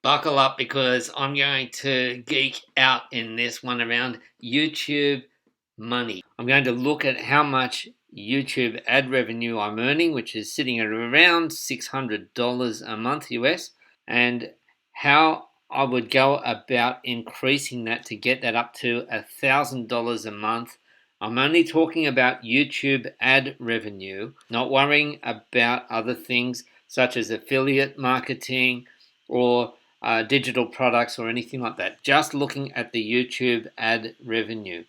Buckle up because I'm going to geek out in this one around YouTube money. I'm going to look at how much YouTube ad revenue I'm earning, which is sitting at around $600 a month US, and how I would go about increasing that to get that up to $1,000 a month. I'm only talking about YouTube ad revenue, not worrying about other things such as affiliate marketing or digital products or anything like that. Just looking at the YouTube ad revenue.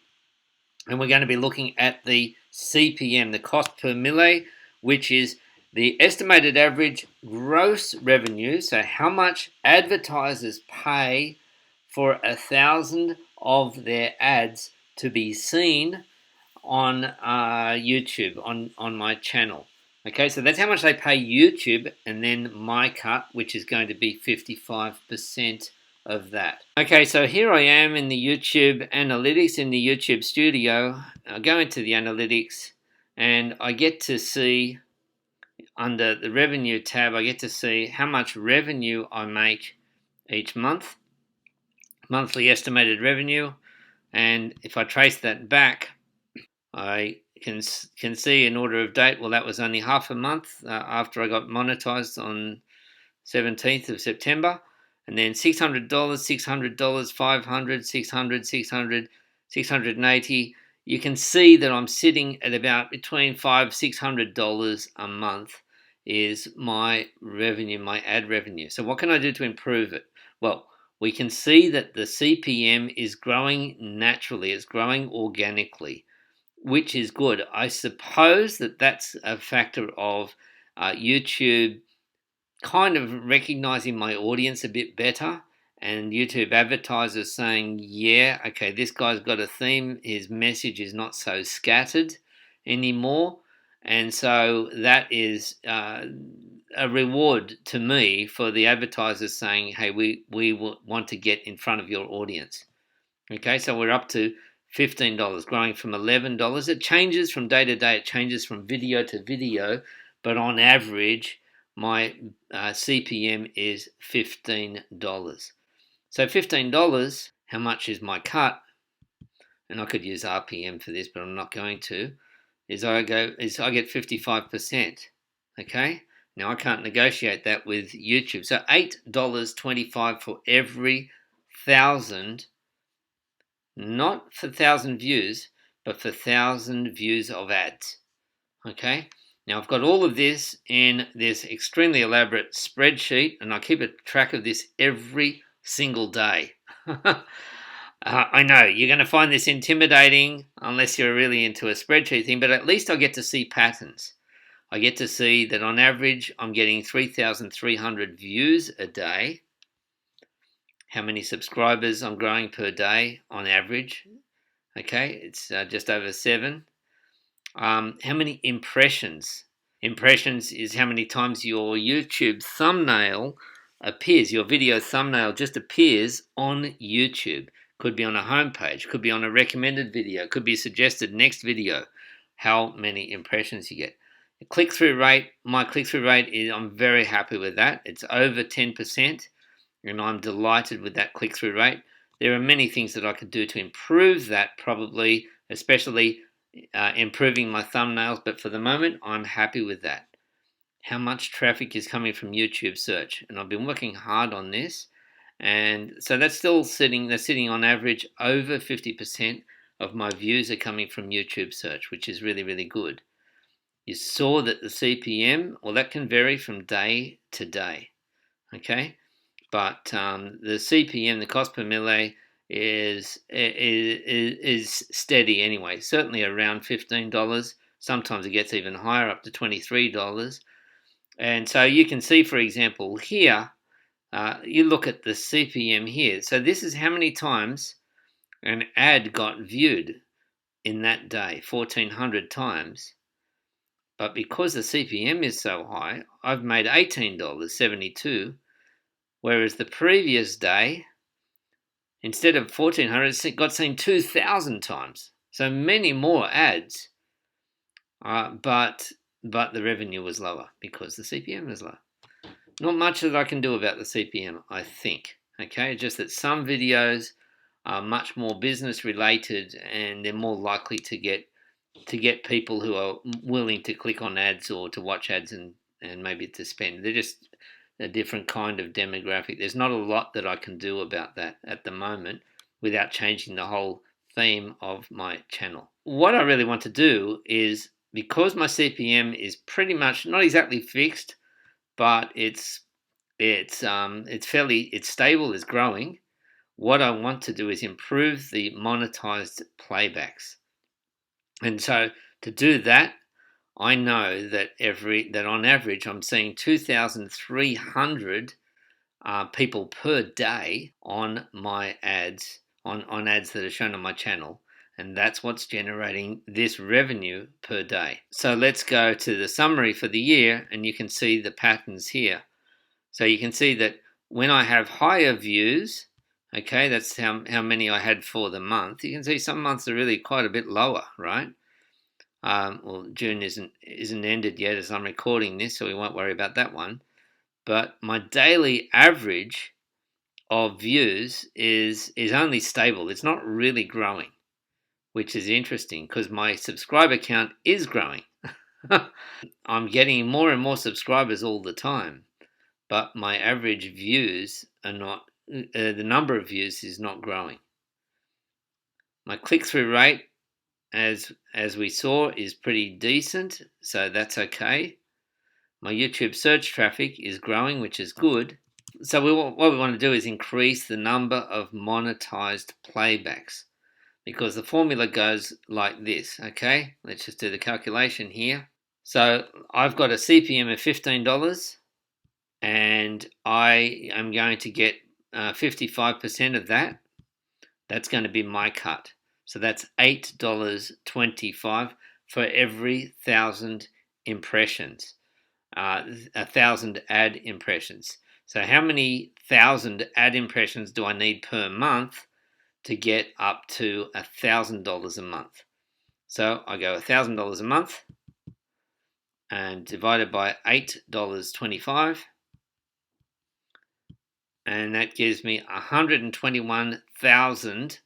And we're going to be looking at the CPM, the cost per mille, which is the estimated average gross revenue. So how much advertisers pay for 1,000 of their ads to be seen on YouTube, on my channel. Okay, so that's how much they pay YouTube, and then my cut, which is going to be 55% of that. Okay, so here I am in the YouTube analytics, in the YouTube studio. I go into the analytics, and I get to see, under the revenue tab, I get to see how much revenue I make each month, monthly estimated revenue, and if I trace that back, I can see in order of date, well, that was only half a month after I got monetized on 17th of September. And then $600, $600, $500, $600, $600, $680. You can see that I'm sitting at about between $500, $600 a month is my revenue, my ad revenue. So what can I do to improve it? Well, we can see that the CPM is growing naturally. It's growing organically, which is good. I suppose that that's a factor of YouTube kind of recognizing my audience a bit better, and YouTube advertisers saying, yeah, okay, this guy's got a theme, his message is not so scattered anymore. And so that is a reward to me for the advertisers saying, hey, we want to get in front of your audience. Okay, so we're up to $15, growing from $11. It changes from day to day, it changes from video to video, but on average, my CPM is $15. So $15, how much is my cut? And I could use RPM for this, but I'm not going to. I get 55%. Okay, now I can't negotiate that with YouTube. So $8.25 for every 1,000. Not for 1,000 views, but for 1,000 views of ads. Okay, now I've got all of this in this extremely elaborate spreadsheet, and I keep a track of this every single day. I know you're going to find this intimidating unless you're really into a spreadsheet thing, but at least I get to see patterns. I get to see that on average I'm getting 3,300 views a day. How many subscribers I'm growing per day on average. Okay, it's just over 7. How many impressions? Impressions is how many times your YouTube thumbnail appears, your video thumbnail just appears on YouTube. Could be on a homepage, could be on a recommended video, could be a suggested next video. How many impressions you get. The click-through rate, my click-through rate is, I'm very happy with that. It's over 10%. And I'm delighted with that click-through rate. There are many things that I could do to improve that, probably, especially improving my thumbnails, but for the moment, I'm happy with that. How much traffic is coming from YouTube search? And I've been working hard on this, and so that's sitting on average over 50% of my views are coming from YouTube search, which is really, really good. You saw that the CPM, well, that can vary from day to day, okay? But the CPM, the cost per mille, is steady anyway. Certainly around $15. Sometimes it gets even higher, up to $23. And so you can see, for example, here, you look at the CPM here. So this is how many times an ad got viewed in that day, 1,400 times. But because the CPM is so high, I've made $18.72. Whereas the previous day, instead of 1,400, it got seen 2,000 times. So many more ads, but the revenue was lower because the CPM was low. not much that I can do about the CPM, I think. Okay, just that some videos are much more business related and they're more likely to get people who are willing to click on ads or to watch ads and maybe to spend. They're just a different kind of demographic. There's not a lot that I can do about that at the moment without changing the whole theme of my channel. What I really want to do is, because my CPM is pretty much not exactly fixed, but it's stable, it's growing. What I want to do is improve the monetized playbacks. And so to do that, I know that on average I'm seeing 2,300 people per day on my ads, on ads that are shown on my channel, and that's what's generating this revenue per day. So let's go to the summary for the year, and you can see the patterns here. So you can see that when I have higher views, okay, that's how many I had for the month. You can see some months are really quite a bit lower, right? Well, June isn't ended yet as I'm recording this, so we won't worry about that one. But my daily average of views is only stable. It's not really growing, which is interesting because my subscriber count is growing. I'm getting more and more subscribers all the time, but my average views are not. The number of views is not growing. My click-through rate, as we saw, is pretty decent, so that's okay. My YouTube search traffic is growing, which is good. So what we want to do is increase the number of monetized playbacks, because the formula goes like this. Okay, let's just do the calculation here. So I've got a CPM of $15, and I am going to get 55% of that. That's going to be my cut. So that's $8.25 for every 1,000 impressions, 1,000 ad impressions. So how many 1,000 ad impressions do I need per month to get up to $1,000 a month? So I go $1,000 a month and divided by $8.25, and that gives me 121,000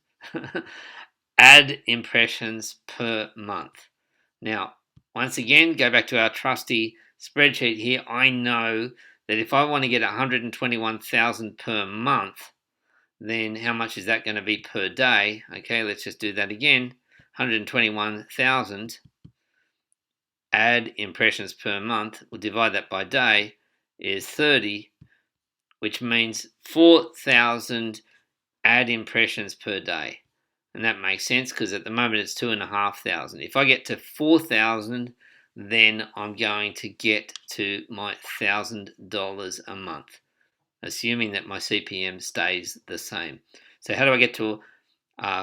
ad impressions per month. Now, once again, go back to our trusty spreadsheet here. I know that if I want to get 121,000 per month, then how much is that going to be per day? Okay, let's just do that again. 121,000 ad impressions per month. We'll divide that by day is 30, which means 4,000 ad impressions per day. And that makes sense because at the moment it's 2,500. If I get to 4,000, then I'm going to get to my $1,000 a month, assuming that my CPM stays the same. So how do I get to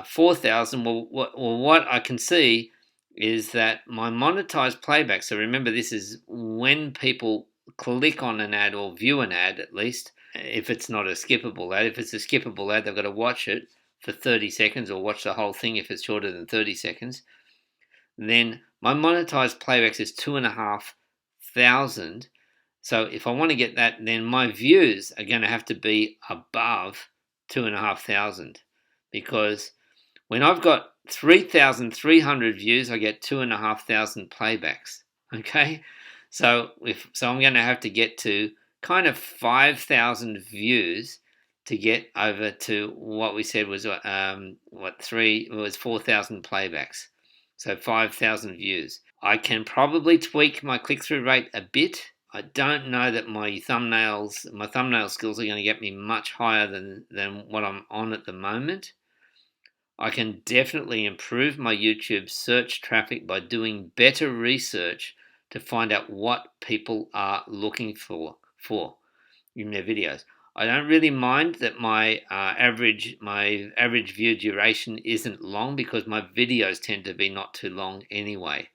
4,000? Well, what I can see is that my monetized playback, so remember this is when people click on an ad or view an ad, at least, if it's not a skippable ad. If it's a skippable ad, they've got to watch it for 30 seconds or watch the whole thing if it's shorter than 30 seconds. Then my monetized playbacks is 2,500. So if I want to get that, then my views are going to have to be above 2,500, because when I've got 3,300 views, I get 2,500 playbacks. Okay, so I'm going to have to get to kind of 5,000 views to get over to what we said was 4,000 playbacks. So 5,000 views. I can probably tweak my click-through rate a bit. I don't know that my thumbnail skills are going to get me much higher than what I'm on at the moment. I can definitely improve my YouTube search traffic by doing better research to find out what people are looking for in their videos. I don't really mind that my average view duration isn't long, because my videos tend to be not too long anyway.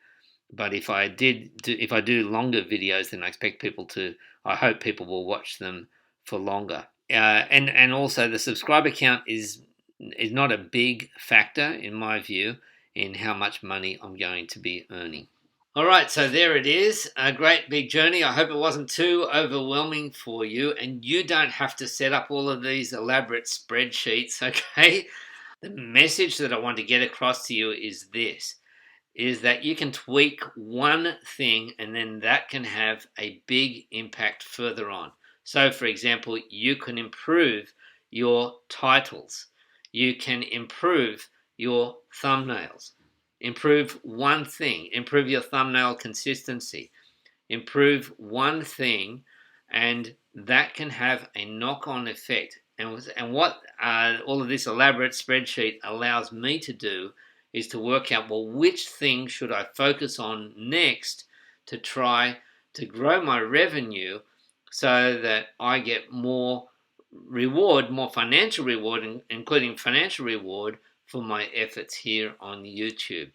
But if I do longer videos, then I hope people will watch them for longer. And also the subscriber count is not a big factor in my view in how much money I'm going to be earning. All right, so there it is. A great big journey. I hope it wasn't too overwhelming for you, and you don't have to set up all of these elaborate spreadsheets, okay? The message that I want to get across to you is this, is that you can tweak one thing and then that can have a big impact further on. So, for example, you can improve your titles, you can improve your thumbnails, improve one thing, improve your thumbnail consistency, improve one thing, and that can have a knock-on effect. And what all of this elaborate spreadsheet allows me to do is to work out, well, which thing should I focus on next to try to grow my revenue so that I get more reward, more financial reward, including financial reward for my efforts here on YouTube.